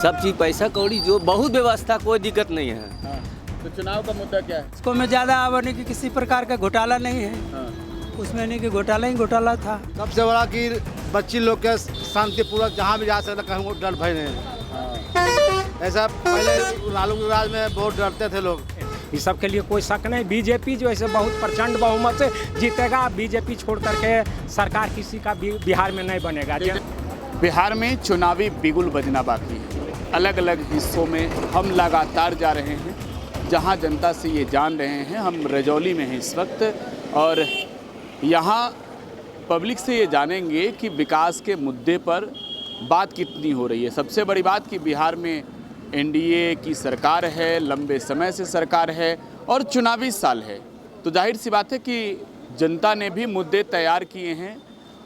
सब चीज पैसा कौड़ी जो बहुत व्यवस्था, कोई दिक्कत नहीं है। हाँ। तो चुनाव का मुद्दा क्या है? इसको में ज़्यादा आवने की किसी प्रकार का घोटाला नहीं है। हाँ। उसमें नहीं कि घोटाला ही घोटाला था। सबसे बड़ा कि बच्ची लोग के शांतिपूर्वक जहाँ भी जा सकते कहीं वो डर भय नहीं। हाँ। ऐसा पहले लालू के राज में बहुत डरते थे लोग। इस सब के लिए कोई शक नहीं। बीजेपी जो है बहुत प्रचंड बहुमत से जीतेगा। बीजेपी छोड़ करके सरकार किसी का बिहार में नहीं बनेगा। बिहार में चुनावी बिगुल बजना बाकी है। अलग अलग हिस्सों में हम लगातार जा रहे हैं, जहां जनता से ये जान रहे हैं। हम रजौली में हैं इस वक्त और यहाँ पब्लिक से ये जानेंगे कि विकास के मुद्दे पर बात कितनी हो रही है। सबसे बड़ी बात कि बिहार में एनडीए की सरकार है, लंबे समय से सरकार है और चुनावी साल है, तो जाहिर सी बात है कि जनता ने भी मुद्दे तैयार किए हैं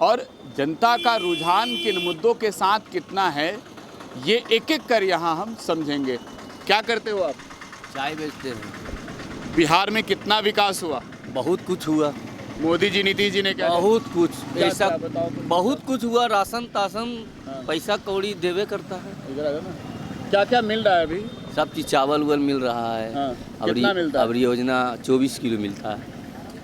और जनता का रुझान किन मुद्दों के साथ कितना है ये एक एक कर यहाँ हम समझेंगे। क्या करते हो आप? चाय बेचते हैं। बिहार में कितना विकास हुआ? बहुत कुछ हुआ। मोदी जी, नीतीश जी ने क्या बहुत कुछ क्या ऐसा क्या बताओ? बहुत कुछ हुआ। राशन ताशन हाँ। पैसा कौड़ी देवे करता है। इधर आ जाओ ना। क्या क्या मिल रहा है अभी? सब चीज चावल उवल मिल रहा है। हाँ। कितना मिलता है? अब योजना 24 किलो मिलता है।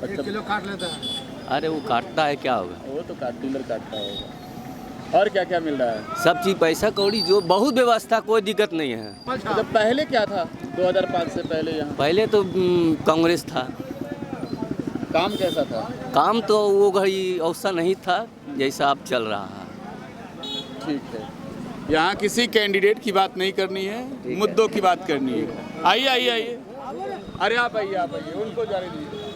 अच्छा, किलो काट लेता है। अरे वो काटता है, क्या होगा। वो तो डीलर काटता होगा। और क्या क्या मिल रहा है? सब चीज पैसा कौड़ी जो बहुत व्यवस्था, कोई दिक्कत नहीं है। अच्छा, पहले क्या था 2005 से पहले यहाँ? पहले तो कांग्रेस था। काम कैसा था? काम तो वो घड़ी औसा नहीं था जैसा अब चल रहा है। ठीक है, यहाँ किसी कैंडिडेट की बात नहीं करनी है, मुद्दों की बात करनी है। आइए आइए आइए। अरे आप आइए उनको जाने दीजिए।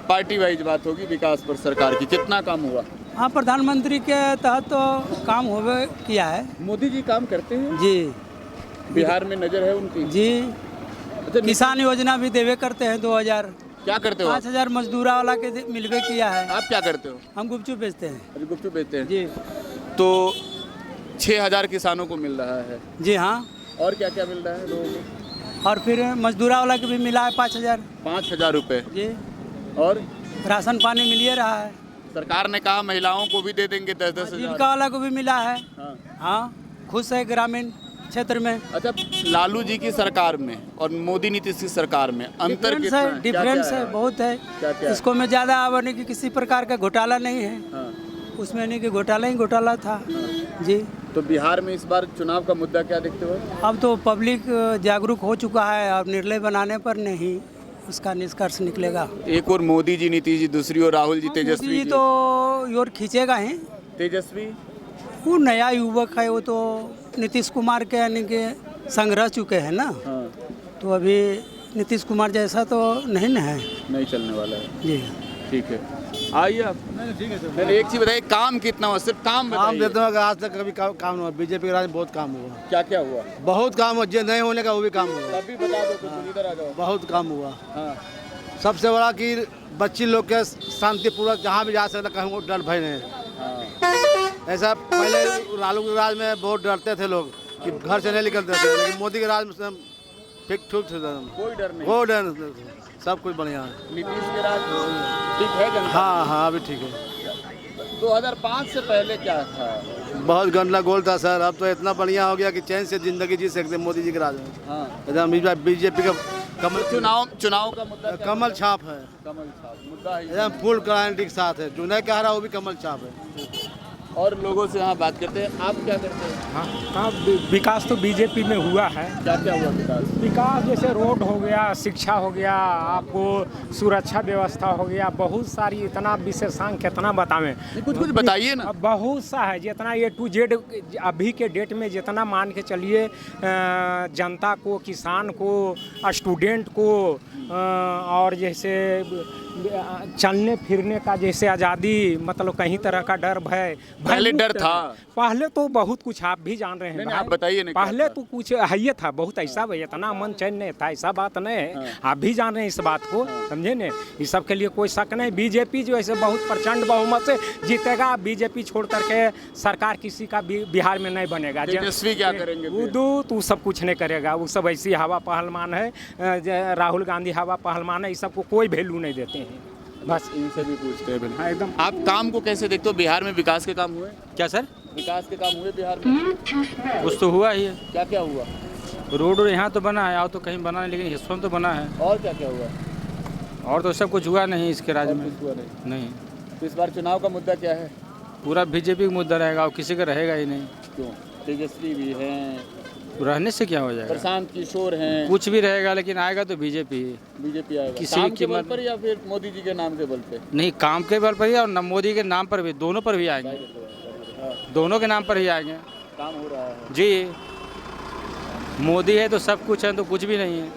पार्टी वाइज बात होगी विकास पर सरकार की। कितना काम हुआ? हाँ, प्रधानमंत्री के तहत तो काम होवे किया है। मोदी जी काम करते हैं जी। बिहार में, नज़र है उनकी। जी। अच्छा, किसान योजना भी देवे करते हैं 2000। क्या करते हो आप? 5000 मजदूरा वाला के मिलवे किया है। आप क्या करते हो? हम गुपचुप बेचते हैं। अभी गुपचुप बेचते हैं। जी। तो 6000 किसानों को मिल रहा है। जी हाँ। और क्या क्या मिल रहा है लोगों को? और फिर मजदूरा वाला के भी मिला है 5000। 5000 रुपये। जी। और राशन पानी मिल ही रहा है। सरकार ने कहा महिलाओं को भी दे देंगे 10-10 जीविका हजार। वाला को भी मिला है। हाँ। हाँ, खुश है ग्रामीण क्षेत्र में। अच्छा, लालू जी की सरकार में और मोदी नीतीश की सरकार में अंतर डिफरेंस कितना है, है? डिफरेंस क्या-क्या है, बहुत है। क्या-क्या? इसको में ज़्यादा आवने की किसी प्रकार का घोटाला नहीं है। हाँ। उसमें नहीं कि घोटाला ही घोटाला था। जी। तो बिहार में इस बार चुनाव का मुद्दा क्या देखते हो? अब तो पब्लिक जागरूक हो चुका है। अब निर्णय बनाने पर नहीं उसका निष्कर्ष निकलेगा। एक और मोदी जी, नीतीश जी, दूसरी और राहुल जी, तेजस्वी मोदी जी। तो योर खींचेगा ही। तेजस्वी वो नया युवक है, वो तो नीतीश कुमार के यानी कि संग रह चुके हैं ना। हाँ, तो अभी नीतीश कुमार जैसा तो नहीं ना है। नहीं चलने वाला है। जी। ठीक है, आइए आप। मैंने एक चीज बताइए, काम कितना हुआ? सिर्फ काम काम बताइए। देते हैं कि आज तक कभी काम नहीं हुआ। बीजेपी के राज में बहुत काम हुआ। क्या क्या हुआ? बहुत काम हुआ, जो नहीं होने का वो भी काम हुआ। अभी बता दो कुछ, इधर आ जाओ। बहुत काम हुआ। हाँ। सबसे बड़ा कि बच्ची लोग के शांतिपूर्वक जहाँ भी जा सकते कहीं वो डर भय नहीं। हाँ। ऐसा पहले लालू के राज में बहुत डरते थे लोग कि घर से नहीं निकलते थे, लेकिन मोदी के राज में ठीक ठीक थे। कोई डर नहीं। कोई डर नहीं, सब कुछ बढ़िया है। नीतीश के राज ठीक है जनता? हाँ हाँ, अभी ठीक है। 2005 से पहले क्या था? बहुत गंदा गोल था सर। अब तो इतना बढ़िया हो गया कि चैन से जिंदगी जी सकते मोदी जी के राज में। हाँ। एकदम बीजेपी का कमल चुनाव का मुद्दा क्या? कमल छाप है। कमल छाप मुद्दा है। एकदम फुल गारंटी के साथ है। जो नहीं कह रहा वो भी कमल छाप है। और लोगों से यहाँ बात करते हैं। आप क्या करते हैं? हाँ, विकास तो बीजेपी में हुआ है। क्या क्या हुआ विकास? विकास जैसे रोड हो गया, शिक्षा हो गया, आपको सुरक्षा व्यवस्था हो गया, बहुत सारी। इतना विशेषांक कितना बतावें? कुछ कुछ बताइए ना। बहुत सा है, जितना A to Z अभी के डेट में जितना मान के चलिए, जनता को, किसान को, स्टूडेंट को, और जैसे चलने फिरने का जैसे आज़ादी, मतलब कहीं तरह का डर भय पहले डर था। पहले तो बहुत कुछ आप भी जान रहे हैं। नहीं, आप बताइए ना। पहले तो कुछ है ही था, बहुत ऐसा इतना मन चैन नहीं था, ऐसा बात नहीं है। आप भी जान रहे हैं इस बात को, समझे न? इस सब के लिए कोई शक नहीं। बीजेपी जो है बहुत प्रचंड बहुमत से जीतेगा। बीजेपी छोड़ करके सरकार किसी का बिहार में नहीं बनेगा। तेजस्वी क्या करेंगे? तो सब कुछ नहीं करेगा। वो सब ऐसी हवा पहलवान है। राहुल गांधी हवा पहलवान है। इस सबको कोई वैल्यू नहीं देते हैं। बस इनसे भी पूछते हैं। हाँ, एकदम। आप काम को कैसे देखते हो? बिहार में विकास के काम हुए? क्या सर? विकास के काम हुए बिहार में? कुछ तो हुआ ही है। क्या क्या हुआ? रोड यहाँ तो बना है और तो कहीं बना नहीं, लेकिन हिस्सों में तो बना है। और क्या क्या हुआ? और तो सब कुछ हुआ नहीं इसके राज्य में। हुआ नहीं, तो इस बार चुनाव का मुद्दा क्या है? पूरा बीजेपी का मुद्दा रहेगा और किसी का रहेगा ही नहीं। क्यों? तेजस्वी भी हैं, तो रहने से क्या हो जाएगा? प्रशांत किशोर हैं, कुछ भी रहेगा लेकिन आएगा तो बीजेपी। बीजेपी आएगा। किसी काम की के बल कीमत- पर या फिर मोदी जी के नाम के बल पे? नहीं, काम के बल पर ही और न मोदी के नाम पर भी, दोनों पर भी आएंगे। दोनों के नाम पर ही आएंगे काम हो रहा है जी। मोदी है तो सब कुछ है, तो कुछ भी नहीं है।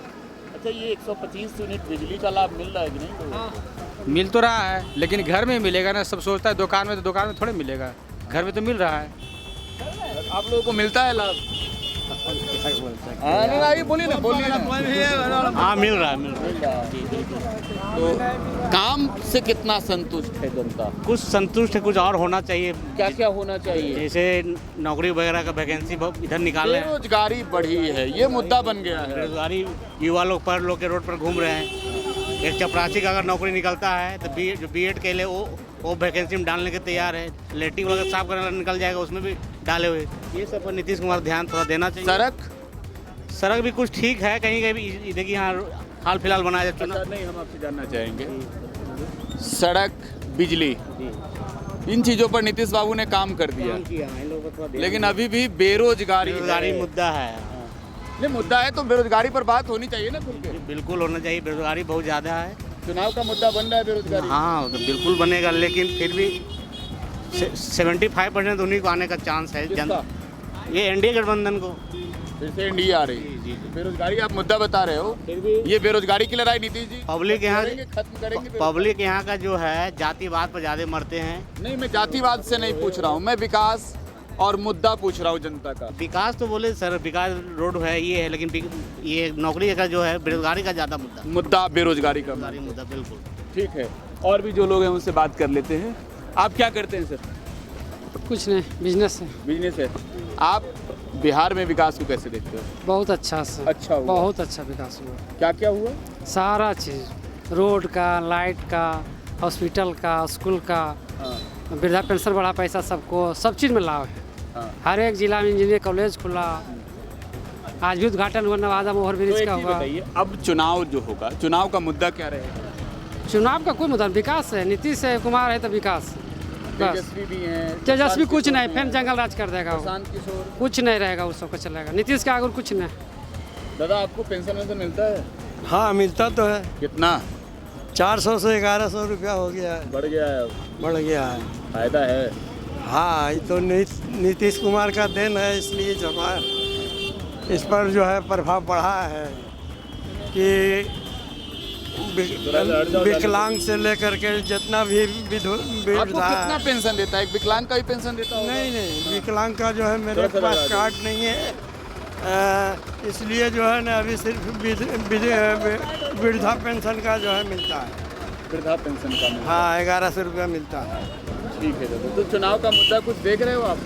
अच्छा, ये 125 यूनिट बिजली का लाभ मिल रहा है कि नहीं लोगों को? मिल तो रहा है लेकिन घर में मिलेगा ना। सब सोचता है दुकान में, तो दुकान में थोड़े मिलेगा, घर में तो मिल रहा है। आप लोगों को मिलता है लाभ? नहीं, बोलिए ना, बोलिए ना। हाँ, मिल रहा है, मिल रहा है। मिल रहा है। तो काम से कितना संतुष्ट है जनता? कुछ संतुष्ट है, कुछ और होना चाहिए। क्या क्या होना चाहिए? जैसे नौकरी वगैरह का वैकेंसी इधर निकाल रहे हैं। बेरोजगारी बढ़ी है, ये मुद्दा बन गया है। बेरोजगारी, युवा लोग पर लोग के रोड पर घूम रहे हैं। एक चपरासी का अगर नौकरी निकलता है तो जो बीएड के लिए वो वैकेंसी में डालने के तैयार है। लेटिंग वगैरह साफ करने निकल जाएगा, उसमें भी डाले हुए। ये सब पर नीतीश कुमार ध्यान थोड़ा देना चाहिए। सड़क भी कुछ ठीक है, कहीं कहीं भी देखिए यहाँ हाल फिलहाल बनाया जाए। अच्छा, नहीं, हम आपसे जानना चाहेंगे, सड़क, बिजली, इन चीज़ों पर नीतीश बाबू ने काम कर दिया, लेकिन अभी भी बेरोजगारी मुद्दा है। नहीं, मुद्दा है तो बेरोजगारी पर बात होनी चाहिए ना खुल के। बिल्कुल होना चाहिए, बेरोजगारी बहुत ज़्यादा है। चुनाव का मुद्दा बन रहा है बेरोजगारी। हाँ, तो बिल्कुल बनेगा, लेकिन फिर भी 75% उन्हीं को आने का चांस है। ये एनडीए गठबंधन को फिर से एनडीए आ रही है। जी। बेरोजगारी आप मुद्दा बता रहे हो, ये बेरोजगारी की लड़ाई नीतीश जी पब्लिक यहाँ खत्म करेंगे? पब्लिक यहाँ का जो है जातिवाद पर ज़्यादा मरते हैं। नहीं, मैं जातिवाद से नहीं पूछ रहा हूँ, मैं विकास और मुद्दा पूछ रहा हूँ जनता का। विकास तो बोले सर, विकास रोड है, ये है, लेकिन ये नौकरी का जो है बेरोजगारी का ज़्यादा मुद्दा बेरोजगारी का मुद्दा बिल्कुल ठीक है। और भी जो लोग हैं उनसे बात कर लेते हैं। आप क्या करते हैं सर? कुछ नहीं, बिजनेस है। बिजनेस है। आप बिहार में विकास को कैसे देखते हो? बहुत अच्छा से, अच्छा हुआ। बहुत अच्छा विकास हुआ। क्या क्या हुआ? सारा चीज़, रोड का, लाइट का, हॉस्पिटल का, स्कूल का, वृद्धा पेंशन बढ़ा, पैसा सबको, सब चीज़ में लाभ है। हर एक जिला में इंजीनियर कॉलेज खुला, आज भी उद्घाटन हुआ नवादा में ओवरब्रिज का हुआ। अब चुनाव जो होगा, चुनाव का मुद्दा क्या रहेगा? चुनाव का कोई मुद्दा, विकास है। नीतीश कुमार है तो विकास, बस। तेजस्वी भी हैं, तेजस्वी कुछ नहीं, फिर जंगल राज कर देगा वो, प्रशांत किशोर, कुछ नहीं रहेगा, उस सबका चलेगा। नीतीश के आगे कुछ नहीं। दादा आपको पेंशन वेंशन मिलता है? हाँ, मिलता तो है। कितना? 400 से 1100 रुपया हो गया है। बढ़ गया है? बढ़ गया है। फायदा है? हाँ, ये तो नीतीश कुमार का देन है, इसलिए जो है इस पर जो है प्रभाव बढ़ा है कि विकलांग से लेकर के जितना भी आपको कितना पेंशन देता है? एक विकलांग का भी पेंशन देता होगा? नहीं, विकलांग का जो है मेरे पास कार्ड नहीं है, इसलिए जो है ना अभी सिर्फ वृद्धा पेंशन का जो है मिलता है। वृद्धा पेंशन का मिलता है? हाँ, 1100 रुपया मिलता है। ठीक है दादा। तो चुनाव का मुद्दा कुछ देख रहे हो आप?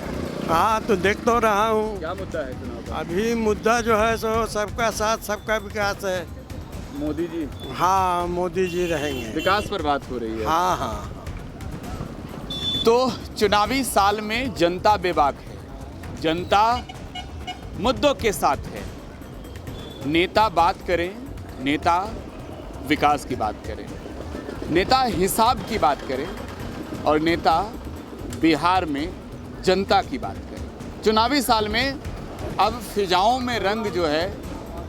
हाँ, तो देख तो रहा हूँ। क्या मुद्दा है चुनाव का? अभी मुद्दा जो है सो सबका साथ, सबका विकास है। मोदी जी? हाँ, मोदी जी रहेंगे। विकास पर बात हो रही है। हाँ। तो चुनावी साल में जनता बेबाक है, जनता मुद्दों के साथ है। नेता बात करें, नेता विकास की बात करें, नेता हिसाब की बात करें और नेता बिहार में जनता की बात करें। चुनावी साल में अब फिजाओं में रंग जो है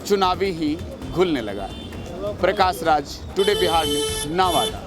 चुनावी ही घुलने लगा है। Prakash Raj, today Bihar news, Nawada.